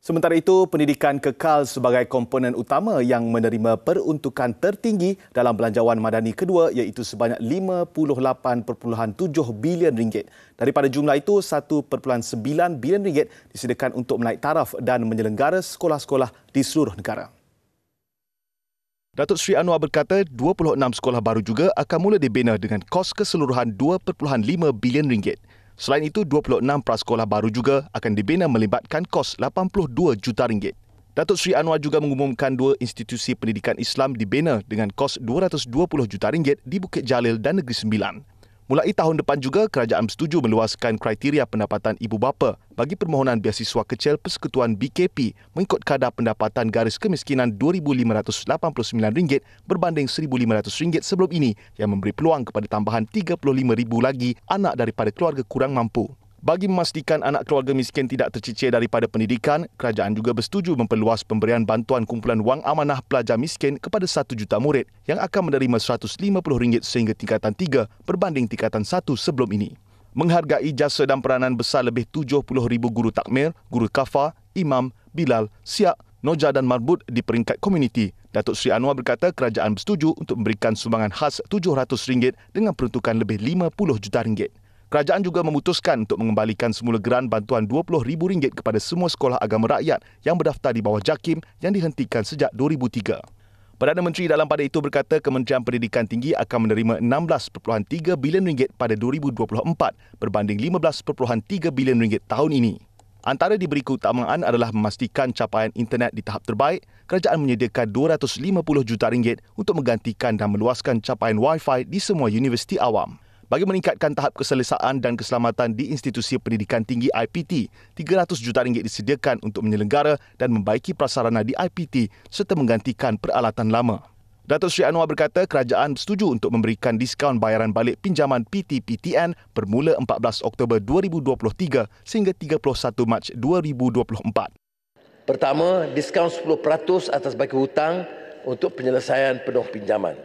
Sementara itu, pendidikan kekal sebagai komponen utama yang menerima peruntukan tertinggi dalam belanjawan madani kedua iaitu sebanyak RM58.7 bilion. Daripada jumlah itu, RM1.9 bilion disediakan untuk menaik taraf dan menyelenggara sekolah-sekolah di seluruh negara. Datuk Seri Anwar berkata 26 sekolah baru juga akan mula dibina dengan kos keseluruhan RM2.5 bilion. Selain itu, 26 prasekolah baru juga akan dibina melibatkan kos RM82 juta. Datuk Seri Anwar juga mengumumkan 2 institusi pendidikan Islam dibina dengan kos RM220 juta di Bukit Jalil dan Negeri Sembilan. Mulai tahun depan juga, kerajaan bersetuju meluaskan kriteria pendapatan ibu bapa bagi permohonan biasiswa kecil Persekutuan BKP mengikut kadar pendapatan garis kemiskinan RM2,589 berbanding RM1,500 sebelum ini yang memberi peluang kepada tambahan 35,000 lagi anak daripada keluarga kurang mampu. Bagi memastikan anak keluarga miskin tidak tercicir daripada pendidikan, kerajaan juga bersetuju memperluas pemberian bantuan kumpulan wang amanah pelajar miskin kepada 1 juta murid yang akan menerima RM150 sehingga tingkatan 3 berbanding tingkatan 1 sebelum ini. Menghargai jasa dan peranan besar lebih 70,000 guru takmir, guru kafar, imam, bilal, siak, noja dan marbut di peringkat komuniti, Datuk Seri Anwar berkata kerajaan bersetuju untuk memberikan sumbangan khas RM700 dengan peruntukan lebih RM50 juta. Kerajaan juga memutuskan untuk mengembalikan semula geran bantuan RM20,000 kepada semua sekolah agama rakyat yang berdaftar di bawah JAKIM yang dihentikan sejak 2003. Perdana Menteri dalam pada itu berkata Kementerian Pendidikan Tinggi akan menerima RM16.3 bilion pada 2024 berbanding RM15.3 bilion tahun ini. Antara diberi keutamaan adalah memastikan capaian internet di tahap terbaik, kerajaan menyediakan RM250 juta untuk menggantikan dan meluaskan capaian Wi-Fi di semua universiti awam. Bagi meningkatkan tahap keselesaan dan keselamatan di institusi pendidikan tinggi IPT, RM300 juta disediakan untuk menyelenggara dan membaiki prasarana di IPT serta menggantikan peralatan lama. Datuk Seri Anwar berkata kerajaan bersetuju untuk memberikan diskaun bayaran balik pinjaman PT-PTN bermula 14 Oktober 2023 sehingga 31 Mac 2024. Pertama, diskaun 10% atas baki hutang untuk penyelesaian penuh pinjaman.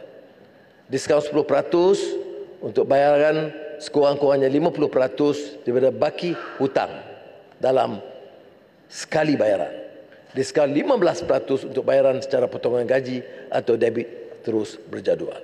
Diskaun 10% untuk bayaran sekurang-kurangnya 50% daripada baki hutang dalam sekali bayaran. Diskaun 15% untuk bayaran secara potongan gaji atau debit terus berjadual.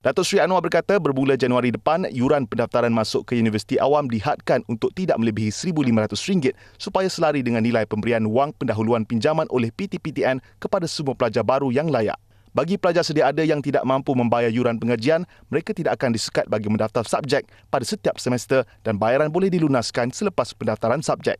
Datuk Seri Anwar berkata bermula Januari depan, yuran pendaftaran masuk ke universiti awam dihadkan untuk tidak melebihi RM1,500 supaya selari dengan nilai pemberian wang pendahuluan pinjaman oleh PT-PTN kepada semua pelajar baru yang layak. Bagi pelajar sedia ada yang tidak mampu membayar yuran pengajian, mereka tidak akan disekat bagi mendaftar subjek pada setiap semester dan bayaran boleh dilunaskan selepas pendaftaran subjek.